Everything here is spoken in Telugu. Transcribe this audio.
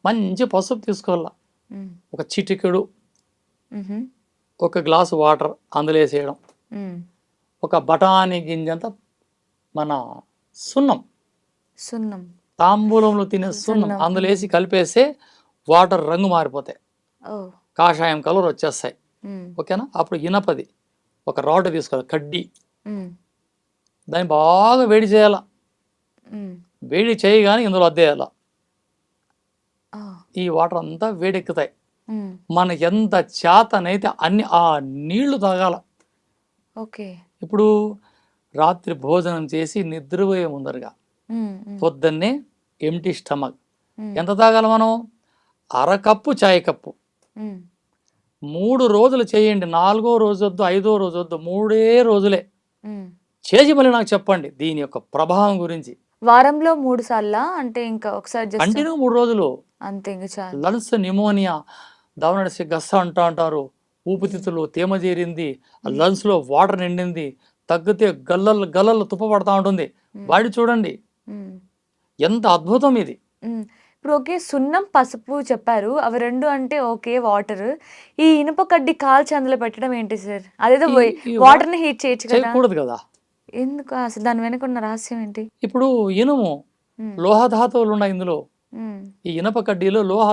మంచి పసుపు తీసుకోవాల, ఉమ్, ఒక చిటికెడు, ఉహు, ఒక గ్లాసు వాటర్ అందులో వేసేయడం, ఉమ్. ఒక బఠానీ గింజంత మన సున్నం, సున్నం. తాంబూలంలో తినే సున్నం సున్నం. అందులో వేసి కలిపేస్తే వాటర్ రంగు మారిపోతాయి, ఓ. కాషాయం కలర్ వచ్చేస్తాయి. ఉమ్, ఓకేనా? అప్పుడు ఇనపది ఒక రాడ్ తీసుకోవాలి, కడ్డీ, ఉమ్, దాన్ని బాగా వేడి చేయాల. ఉమ్. వేడి చేయగానే ఇందులో అద్దేయాల. ఆ, ఈ వాటర్ అంతా వేడెక్కుతాయి. ఉమ్, మనకి ఎంత చేతనైతే అన్ని ఆ నీళ్లు తాగాల. ఓకే. ఇప్పుడు రాత్రి భోజనం చేసి నిద్రపోయే ముందరగా ఉమ్, ఉమ్, పొద్దున్నే ఎంటీ స్టమక్ ఉమ్, ఎంత తాగాలి మనం? అరకప్పు చాయ్ కప్పు. ఉమ్, 3 రోజులు చేయండి. 4వ రోజు వద్దు, 5వ రోజు వద్దు, 3 రోజులే ఉమ్. చేసి మళ్ళీ నాకు చెప్పండి దీని యొక్క ప్రభావం గురించి. వారంలో 3 సార్లా? అంటే ఇంకా ఒకసారి జస్ట్ కంటిన్యూ 3 రోజులు. అంతే, ఇంక చాలు. లంగ్స్ నిమోనియా, దవనడిసి గస్స అంటారు, ఊపిరితిత్తులు తేమ చేరింది, లంగ్స్లో వాటర్ నిండింది, తగ్గితే గల్లలు గల్లలు తుప్పపడతా ఉంటుంది. వాడి చూడండి ఉమ్, ఎంత అద్భుతం ఇది. ఉమ్. ఇప్పుడు ఓకే, సున్నం, పసుపు చెప్పారు. అవి 2 అంటే ఓకే, వాటర్. ఈ ఇనుప కడ్డి కాల్చి అందులో పెట్టడం ఏంటి సార్? అదేదో ఈ వాటర్‌ని హీట్ చేయొచ్చు కదా! చేయకూడదు కదా. ఎందుకు? అసలు దాని వెనక ఉన్న రహస్యం ఏంటి? ఇప్పుడు ఇనుము, హ్మ్. లోహ ధాతువులు ఉన్నాయి ఇందులో. హ్మ్. ఈ ఇనప కడ్డీలో లోహ